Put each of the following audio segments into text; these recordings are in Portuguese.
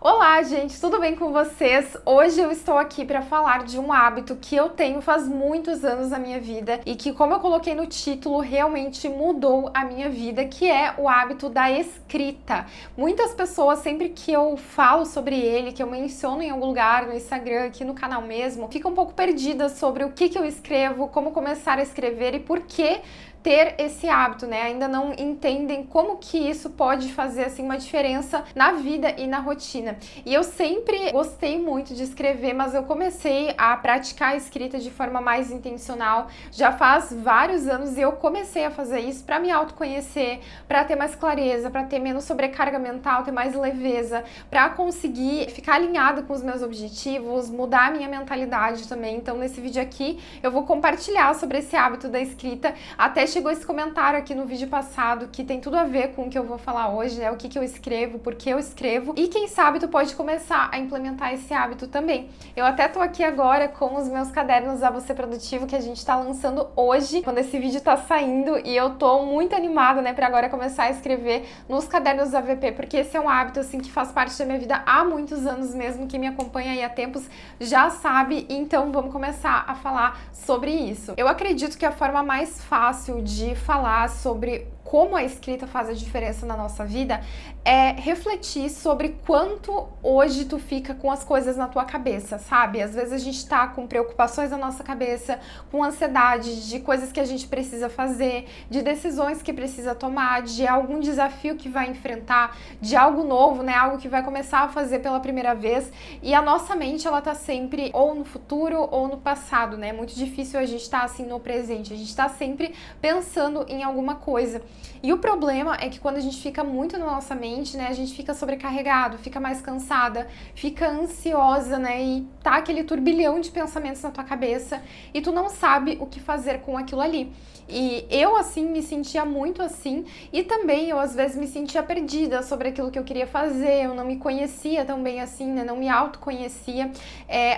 Olá, gente, tudo bem com vocês? Hoje eu estou aqui para falar de um hábito que eu tenho faz muitos anos na minha vida e que, como eu coloquei no título, realmente mudou a minha vida, que é o hábito da escrita. Muitas pessoas, sempre que eu falo sobre ele, que eu menciono em algum lugar, no Instagram, aqui no canal mesmo, ficam um pouco perdidas sobre o que eu escrevo, como começar a escrever e por que ter esse hábito, né? Ainda não entendem como que isso pode fazer, assim, uma diferença na vida e na rotina. E eu sempre gostei muito de escrever, mas eu comecei a praticar a escrita de forma mais intencional já faz vários anos e eu comecei a fazer isso para me autoconhecer, para ter mais clareza, para ter menos sobrecarga mental, ter mais leveza, para conseguir ficar alinhada com os meus objetivos, mudar a minha mentalidade também. Então, nesse vídeo aqui, eu vou compartilhar sobre esse hábito da escrita. Até chegou esse comentário aqui no vídeo passado que tem tudo a ver com o que eu vou falar hoje, né? O que eu escrevo, por que eu escrevo e quem sabe tu pode começar a implementar esse hábito também. Eu até tô aqui agora com os meus cadernos A Você Produtivo que a gente tá lançando hoje, quando esse vídeo tá saindo, e eu tô muito animada, né, pra agora começar a escrever nos cadernos AVP, porque esse é um hábito, assim, que faz parte da minha vida há muitos anos mesmo, quem me acompanha aí há tempos já sabe, então vamos começar a falar sobre isso. Eu acredito que a forma mais fácil de falar sobre como a escrita faz a diferença na nossa vida é refletir sobre quanto hoje tu fica com as coisas na tua cabeça, sabe? Às vezes a gente tá com preocupações na nossa cabeça, com ansiedade de coisas que a gente precisa fazer, de decisões que precisa tomar, de algum desafio que vai enfrentar, de algo novo, né? Algo que vai começar a fazer pela primeira vez, e a nossa mente, ela tá sempre ou no futuro ou no passado, né? É muito difícil a gente tá assim no presente, a gente tá sempre pensando em alguma coisa. E o problema é que quando a gente fica muito na nossa mente, né, a gente fica sobrecarregado, fica mais cansada, fica ansiosa, né, e tá aquele turbilhão de pensamentos na tua cabeça e tu não sabe o que fazer com aquilo ali. E eu, assim, me sentia muito assim, e também eu, às vezes, me sentia perdida sobre aquilo que eu queria fazer, eu não me conhecia tão bem assim, né, não me autoconhecia,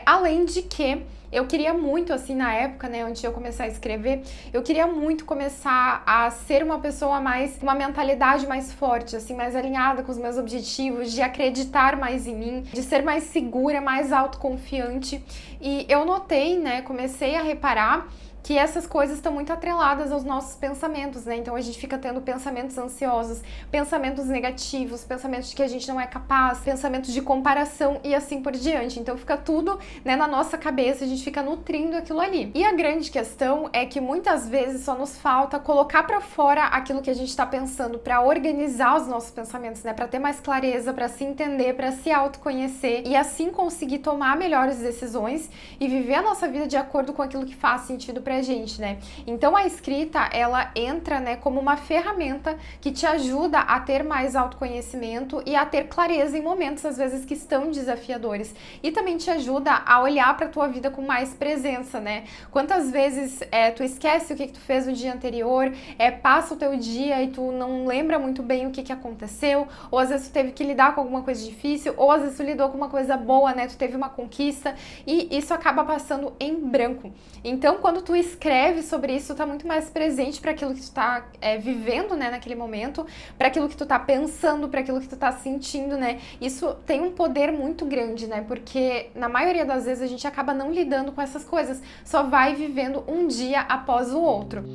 além de que eu queria muito, assim, na época, né, antes de eu começar a escrever, eu queria muito começar a ser uma pessoa mais, uma mentalidade mais forte, assim, mais alinhada com os meus objetivos, de acreditar mais em mim, de ser mais segura, mais autoconfiante. E eu notei, né, comecei a reparar que essas coisas estão muito atreladas aos nossos pensamentos, né? Então a gente fica tendo pensamentos ansiosos, pensamentos negativos, pensamentos de que a gente não é capaz, pensamentos de comparação e assim por diante. Então fica tudo, né, na nossa cabeça, a gente fica nutrindo aquilo ali. E a grande questão é que muitas vezes só nos falta colocar pra fora aquilo que a gente tá pensando, pra organizar os nossos pensamentos, né? Pra ter mais clareza, pra se entender, pra se autoconhecer e assim conseguir tomar melhores decisões e viver a nossa vida de acordo com aquilo que faz sentido pra gente, né? Então a escrita, ela entra, né, como uma ferramenta que te ajuda a ter mais autoconhecimento e a ter clareza em momentos, às vezes, que estão desafiadores. E também te ajuda a olhar pra tua vida com mais presença, né? Quantas vezes tu esquece o que tu fez no dia anterior, passa o teu dia e tu não lembra muito bem o que aconteceu, ou às vezes tu teve que lidar com alguma coisa difícil, ou às vezes tu lidou com uma coisa boa, né? Tu teve uma conquista e isso acaba passando em branco. Então, quando tu escreve sobre isso, tu tá muito mais presente para aquilo que tu tá vivendo, né, naquele momento, para aquilo que tu tá pensando, para aquilo que tu tá sentindo, né? Isso tem um poder muito grande, né? Porque na maioria das vezes a gente acaba não lidando com essas coisas, só vai vivendo um dia após o outro.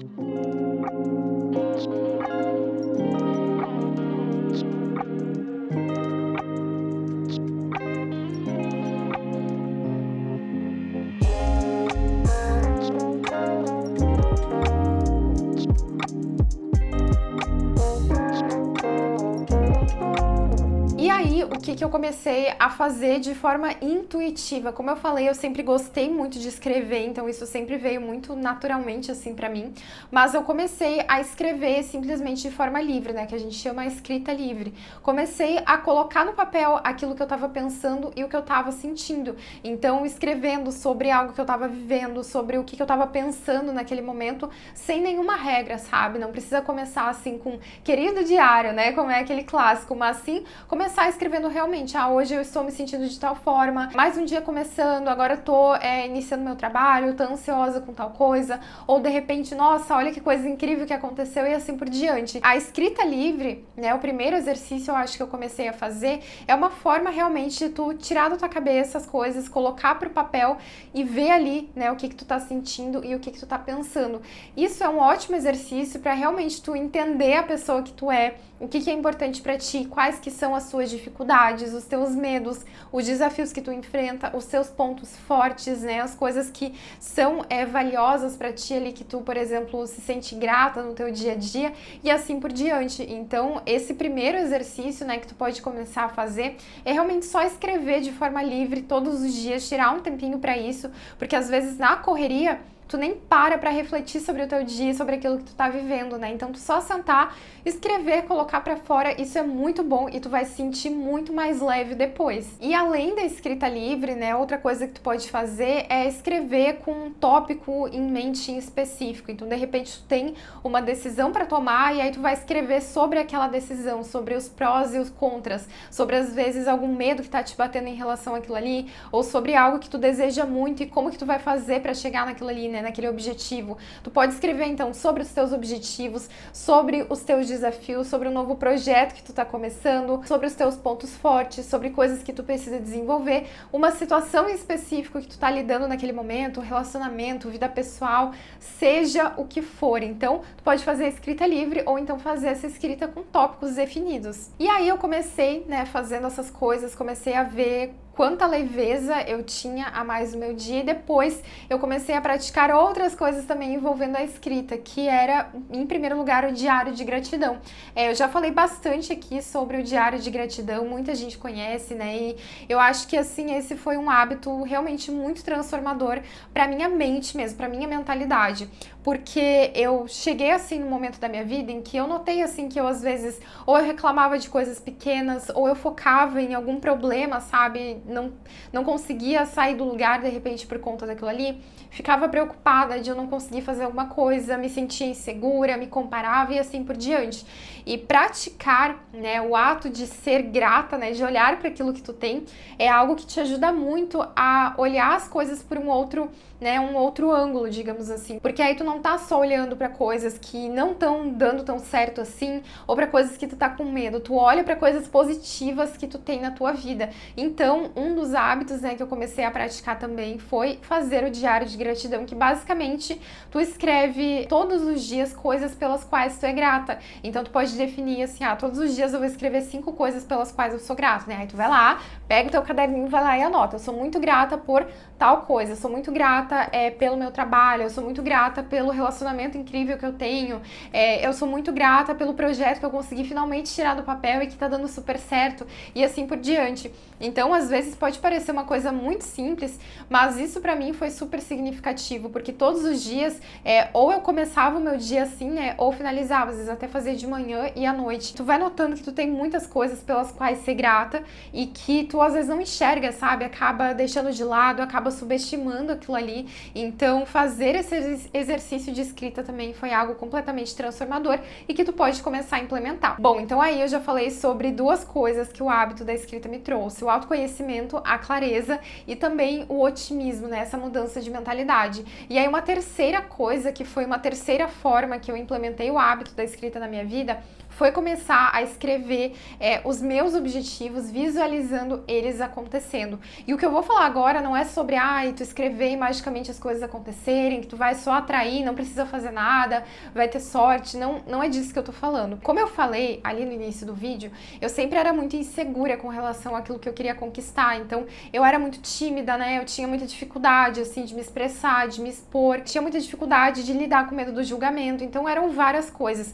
E aí, o que eu comecei a fazer de forma intuitiva? Como eu falei, eu sempre gostei muito de escrever, então isso sempre veio muito naturalmente, assim, pra mim. Mas eu comecei a escrever simplesmente de forma livre, né? Que a gente chama a escrita livre. Comecei a colocar no papel aquilo que eu tava pensando e o que eu tava sentindo. Então, escrevendo sobre algo que eu tava vivendo, sobre o que eu tava pensando naquele momento, sem nenhuma regra, sabe? Não precisa começar, assim, com querido diário, né? Como é aquele clássico, mas sim começar escrevendo realmente realmente, hoje eu estou me sentindo de tal forma, mais um dia começando, agora eu tô iniciando meu trabalho, tô ansiosa com tal coisa, ou de repente, nossa, olha que coisa incrível que aconteceu e assim por diante. A escrita livre, né, o primeiro exercício eu acho que eu comecei a fazer, é uma forma realmente de tu tirar da tua cabeça as coisas, colocar pro papel e ver ali, né, o que tu tá sentindo e o que tu tá pensando. Isso é um ótimo exercício para realmente tu entender a pessoa que tu é, o que é importante para ti, quais que são as suas dificuldades, os teus medos, os desafios que tu enfrenta, os seus pontos fortes, né, as coisas que são valiosas para ti ali, que tu, por exemplo, se sente grata no teu dia a dia e assim por diante. Então, esse primeiro exercício, né, que tu pode começar a fazer é realmente só escrever de forma livre todos os dias, tirar um tempinho para isso, porque às vezes na correria tu nem para refletir sobre o teu dia, sobre aquilo que tu tá vivendo, né? Então, tu só sentar, escrever, colocar pra fora, isso é muito bom e tu vai se sentir muito mais leve depois. E além da escrita livre, né, outra coisa que tu pode fazer é escrever com um tópico em mente em específico. Então, de repente, tu tem uma decisão pra tomar e aí tu vai escrever sobre aquela decisão, sobre os prós e os contras, sobre às vezes algum medo que tá te batendo em relação àquilo ali, ou sobre algo que tu deseja muito e como que tu vai fazer pra chegar naquilo ali, né, naquele objetivo. Tu pode escrever então sobre os teus objetivos, sobre os teus desafios, sobre o novo projeto que tu tá começando, sobre os teus pontos fortes, sobre coisas que tu precisa desenvolver, uma situação em específico que tu tá lidando naquele momento, relacionamento, vida pessoal, seja o que for. Então, tu pode fazer a escrita livre ou então fazer essa escrita com tópicos definidos. E aí eu comecei, né, fazendo essas coisas, comecei a ver quanta leveza eu tinha a mais no meu dia e depois eu comecei a praticar outras coisas também envolvendo a escrita, que era, em primeiro lugar, o diário de gratidão. Eu já falei bastante aqui sobre o diário de gratidão, muita gente conhece, né, e eu acho que, assim, esse foi um hábito realmente muito transformador pra minha mente mesmo, pra minha mentalidade, porque eu cheguei, assim, no momento da minha vida em que eu notei, assim, que eu, às vezes, ou eu reclamava de coisas pequenas, ou eu focava em algum problema, sabe, não conseguia sair do lugar de repente por conta daquilo ali, ficava preocupada de eu não conseguir fazer alguma coisa, me sentia insegura, me comparava e assim por diante. E praticar, né, o ato de ser grata, né, de olhar para aquilo que tu tem, é algo que te ajuda muito a olhar as coisas por um outro, né, um outro ângulo, digamos assim. Porque aí tu não tá só olhando para coisas que não estão dando tão certo assim, ou para coisas que tu tá com medo, tu olha para coisas positivas que tu tem na tua vida. Então, um dos hábitos, né, que eu comecei a praticar também foi fazer o diário de gratidão, que basicamente tu escreve todos os dias coisas pelas quais tu é grata. Então tu pode definir assim, todos os dias eu vou escrever 5 coisas pelas quais eu sou grata, né? Aí tu vai lá, pega o teu caderninho, vai lá e anota. Eu sou muito grata por tal coisa, eu sou muito grata pelo meu trabalho, eu sou muito grata pelo relacionamento incrível que eu tenho, eu sou muito grata pelo projeto que eu consegui finalmente tirar do papel e que tá dando super certo, e assim por diante. Então, às vezes pode parecer uma coisa muito simples, mas isso pra mim foi super significativo, porque todos os dias, ou eu começava o meu dia assim, né, ou finalizava, às vezes até fazia de manhã e à noite. Tu vai notando que tu tem muitas coisas pelas quais ser grata e que tu às vezes não enxerga, sabe? Acaba deixando de lado, acaba subestimando aquilo ali. Então, fazer esse exercício de escrita também foi algo completamente transformador e que tu pode começar a implementar. Bom, então aí eu já falei sobre 2 coisas que o hábito da escrita me trouxe: o autoconhecimento, a clareza e também o otimismo, né? Essa mudança de mentalidade. E aí uma terceira coisa, que foi uma terceira forma que eu implementei o hábito da escrita na minha vida, foi começar a escrever os meus objetivos, visualizando eles acontecendo. E o que eu vou falar agora não é sobre tu escrever e magicamente as coisas acontecerem, que tu vai só atrair, não precisa fazer nada, vai ter sorte, não é disso que eu tô falando. Como eu falei ali no início do vídeo, eu sempre era muito insegura com relação àquilo que eu queria conquistar, então eu era muito tímida, né, eu tinha muita dificuldade, assim, de me expressar, de me expor, tinha muita dificuldade de lidar com medo do julgamento, então eram várias coisas.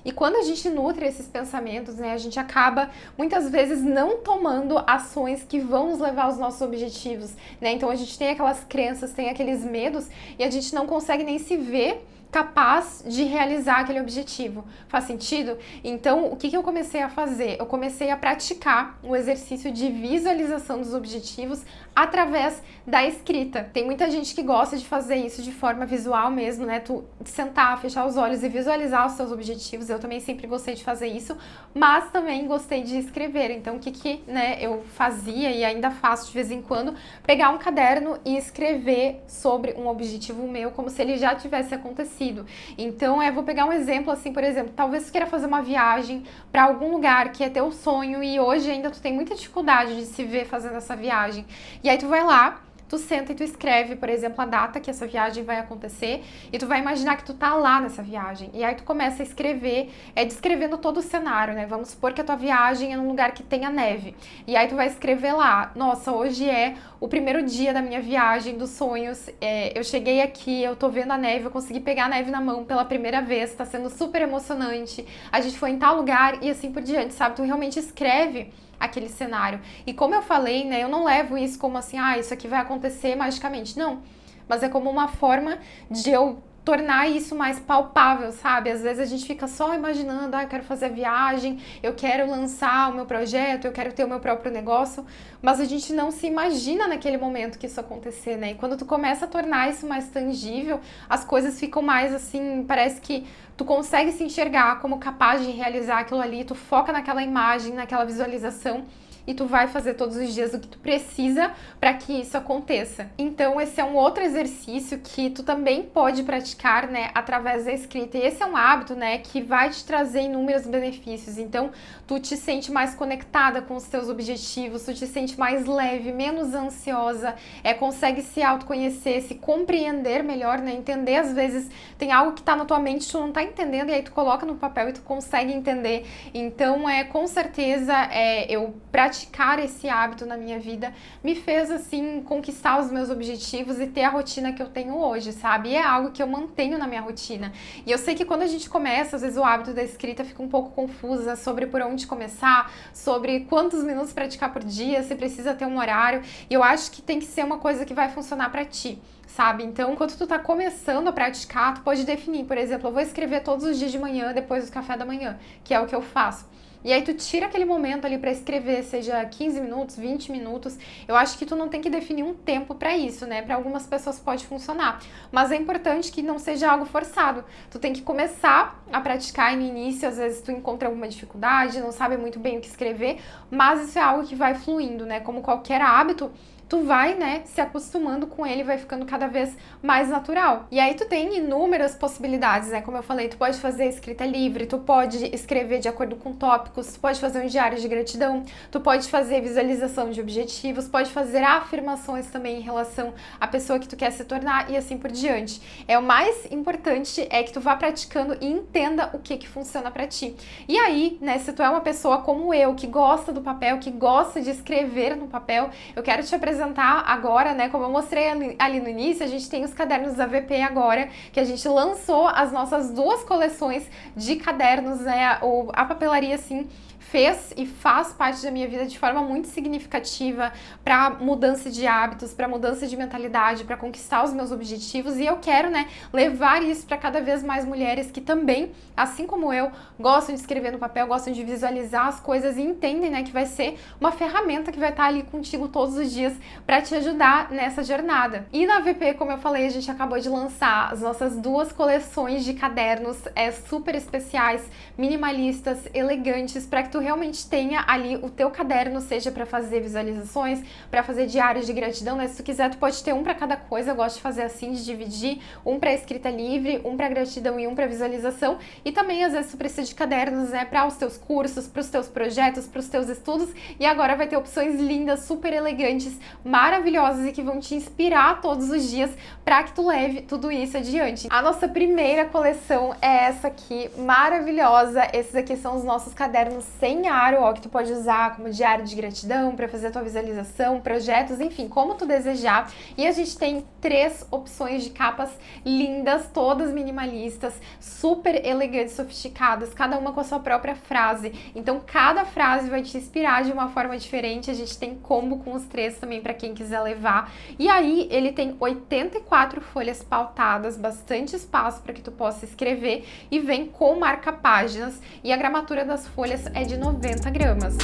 E quando a gente nutre esses pensamentos, né, a gente acaba muitas vezes não tomando ações que vão nos levar aos nossos objetivos, né? Então a gente tem aquelas crenças, tem aqueles medos e a gente não consegue nem se ver capaz de realizar aquele objetivo. Faz sentido? Então, o que eu comecei a fazer? Eu comecei a praticar o exercício de visualização dos objetivos através da escrita. Tem muita gente que gosta de fazer isso de forma visual mesmo, né? Tu sentar, fechar os olhos e visualizar os seus objetivos. Eu também sempre gostei de fazer isso, mas também gostei de escrever. Então, o que né, eu fazia e ainda faço de vez em quando, pegar um caderno e escrever sobre um objetivo meu como se ele já tivesse acontecido. Então, eu vou pegar um exemplo assim, por exemplo, talvez tu queira fazer uma viagem para algum lugar que é teu sonho e hoje ainda tu tem muita dificuldade de se ver fazendo essa viagem. E aí tu vai lá, tu senta e tu escreve, por exemplo, a data que essa viagem vai acontecer e tu vai imaginar que tu tá lá nessa viagem. E aí tu começa a escrever, descrevendo todo o cenário, né? Vamos supor que a tua viagem é num lugar que tenha neve. E aí tu vai escrever lá, nossa, hoje é o primeiro dia da minha viagem dos sonhos, eu cheguei aqui, eu tô vendo a neve, eu consegui pegar a neve na mão pela primeira vez, tá sendo super emocionante, a gente foi em tal lugar e assim por diante, sabe? Tu realmente escreve aquele cenário. E como eu falei, né, eu não levo isso como assim, isso aqui vai acontecer magicamente. Não, mas é como uma forma de eu tornar isso mais palpável, sabe? Às vezes a gente fica só imaginando, eu quero fazer a viagem, eu quero lançar o meu projeto, eu quero ter o meu próprio negócio, mas a gente não se imagina naquele momento que isso acontecer, né? E quando tu começa a tornar isso mais tangível, as coisas ficam mais assim, parece que tu consegue se enxergar como capaz de realizar aquilo ali, tu foca naquela imagem, naquela visualização e tu vai fazer todos os dias o que tu precisa para que isso aconteça. Então, esse é um outro exercício que tu também pode praticar, né, através da escrita. E esse é um hábito, né, que vai te trazer inúmeros benefícios. Então, tu te sente mais conectada com os teus objetivos, tu te sente mais leve, menos ansiosa, consegue se autoconhecer, se compreender melhor, né, entender às vezes tem algo que tá na tua mente, tu não tá entendendo e aí tu coloca no papel e tu consegue entender. Então, com certeza, eu praticar esse hábito na minha vida me fez, assim, conquistar os meus objetivos e ter a rotina que eu tenho hoje, sabe? E é algo que eu mantenho na minha rotina. E eu sei que quando a gente começa, às vezes o hábito da escrita fica um pouco confusa sobre por onde começar, sobre quantos minutos praticar por dia, se precisa ter um horário. E eu acho que tem que ser uma coisa que vai funcionar pra ti, sabe? Então, enquanto tu tá começando a praticar, tu pode definir, por exemplo, eu vou escrever todos os dias de manhã, depois do café da manhã, que é o que eu faço. E aí tu tira aquele momento ali pra escrever, seja 15 minutos, 20 minutos. Eu acho que tu não tem que definir um tempo pra isso, né? Pra algumas pessoas pode funcionar, mas é importante que não seja algo forçado. Tu tem que começar a praticar e no início, às vezes tu encontra alguma dificuldade, não sabe muito bem o que escrever, mas isso é algo que vai fluindo, né? Como qualquer hábito, tu vai, né, se acostumando com ele, vai ficando cada vez mais natural. E aí tu tem inúmeras possibilidades, né? Como eu falei, tu pode fazer escrita livre, tu pode escrever de acordo com tópicos, tu pode fazer um diário de gratidão, tu pode fazer visualização de objetivos, pode fazer afirmações também em relação à pessoa que tu quer se tornar e assim por diante. O mais importante é que tu vá praticando e entenda o que funciona pra ti. E aí, né, se tu é uma pessoa como eu, que gosta do papel, que gosta de escrever no papel, eu quero te apresentar agora, né, como eu mostrei ali no início, a gente tem os cadernos da VP agora, que a gente lançou as nossas 2 coleções de cadernos, né, a papelaria, assim, fez e faz parte da minha vida de forma muito significativa para mudança de hábitos, para mudança de mentalidade, para conquistar os meus objetivos, e eu quero, né, levar isso para cada vez mais mulheres que também, assim como eu, gostam de escrever no papel, gostam de visualizar as coisas e entendem, né, que vai ser uma ferramenta que vai estar ali contigo todos os dias para te ajudar nessa jornada. E na VP, como eu falei, a gente acabou de lançar as nossas 2 coleções de cadernos super especiais, minimalistas, elegantes, para que tu realmente tenha ali o teu caderno, seja para fazer visualizações, para fazer diários de gratidão, né? Se tu quiser, tu pode ter um para cada coisa. Eu gosto de fazer assim, de dividir, um para escrita livre, um para gratidão e um para visualização. E também, às vezes, tu precisa de cadernos, né, para os teus cursos, para os teus projetos, para os teus estudos. E agora vai ter opções lindas, super elegantes, maravilhosas e que vão te inspirar todos os dias para que tu leve tudo isso adiante. A nossa primeira coleção é essa aqui, maravilhosa. Esses aqui são os nossos cadernos sem aro, ó, que tu pode usar como diário de gratidão, para fazer a tua visualização, projetos, enfim, como tu desejar. E a gente tem 3 opções de capas lindas, todas minimalistas, super elegantes, sofisticadas, cada uma com a sua própria frase. Então, cada frase vai te inspirar de uma forma diferente. A gente tem combo com os 3 também para quem quiser levar. E aí, ele tem 84 folhas pautadas, bastante espaço para que tu possa escrever, e vem com marca-páginas, e a gramatura das folhas é de 90 gramas.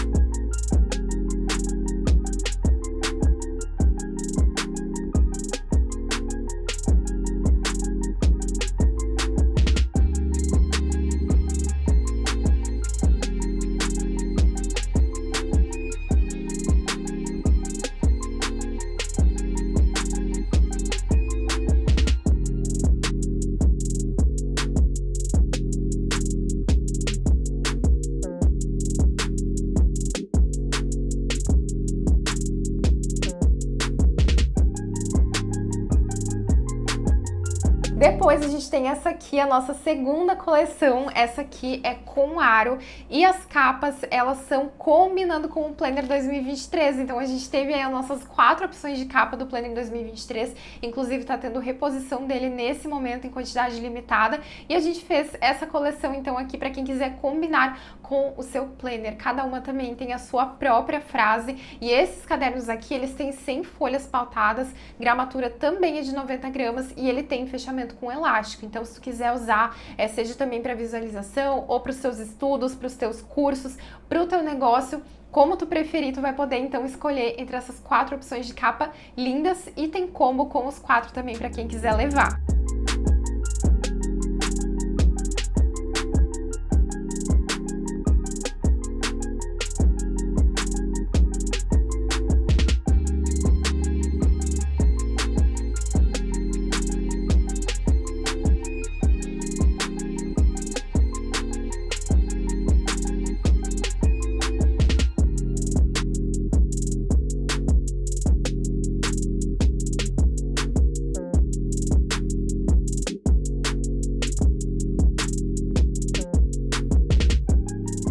Depois a gente tem essa aqui, a nossa segunda coleção. Essa aqui é com aro e as capas, elas são combinando com o Planner 2023. Então a gente teve aí as nossas 4 opções de capa do Planner 2023. Inclusive tá tendo reposição dele nesse momento em quantidade limitada. E a gente fez essa coleção então aqui para quem quiser combinar com o seu Planner. Cada uma também tem a sua própria frase. E esses cadernos aqui, eles têm 100 folhas pautadas, gramatura também é de 90 gramas e ele tem fechamento com elástico. Então, se tu quiser usar, seja também para visualização ou para os seus estudos, para os teus cursos, para o teu negócio, como tu preferir, tu vai poder então escolher entre essas 4 opções de capa lindas, e tem combo com os 4 também para quem quiser levar.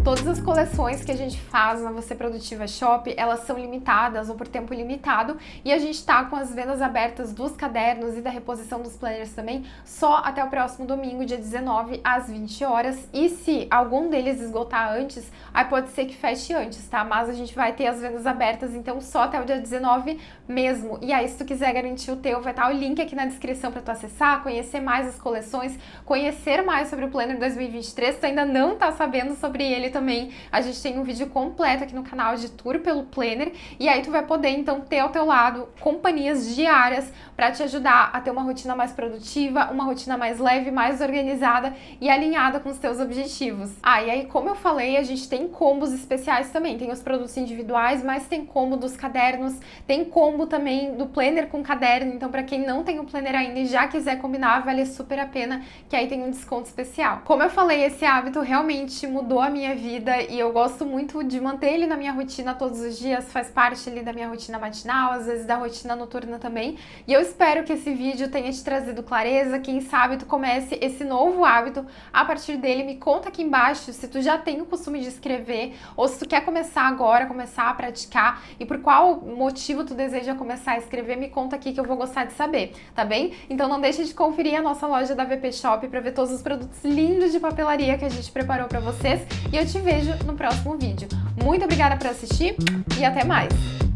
Todas as coleções que a gente faz na Você Produtiva Shop, elas são limitadas ou por tempo limitado, e a gente tá com as vendas abertas dos cadernos e da reposição dos planners também só até o próximo domingo, dia 19 às 20 horas. E se algum deles esgotar antes, aí pode ser que feche antes, tá? Mas a gente vai ter as vendas abertas então só até o dia 19 mesmo. E aí, se tu quiser garantir o teu, vai estar o link aqui na descrição para tu acessar, conhecer mais as coleções, conhecer mais sobre o Planner 2023. Se tu ainda não tá sabendo sobre ele também, a gente tem um vídeo completo aqui no canal de tour pelo Planner, e aí tu vai poder então ter ao teu lado companhias diárias para te ajudar a ter uma rotina mais produtiva, uma rotina mais leve, mais organizada e alinhada com os teus objetivos. E aí, como eu falei, a gente tem combos especiais também, tem os produtos individuais, mas tem combo dos cadernos, tem combo também do Planner com caderno. Então, para quem não tem o Planner ainda e já quiser combinar, vale super a pena, que aí tem um desconto especial. Como eu falei, esse hábito realmente mudou a minha vida e eu gosto muito de manter ele na minha rotina todos os dias, faz parte ali da minha rotina matinal, às vezes da rotina noturna também. E eu espero que esse vídeo tenha te trazido clareza, quem sabe tu comece esse novo hábito a partir dele. Me conta aqui embaixo se tu já tem o costume de escrever, ou se tu quer começar agora, começar a praticar, e por qual motivo tu deseja começar a escrever, me conta aqui que eu vou gostar de saber, tá bem? Então não deixe de conferir a nossa loja da VP Shop para ver todos os produtos lindos de papelaria que a gente preparou para vocês, e eu te vejo no próximo vídeo. Muito obrigada por assistir e até mais!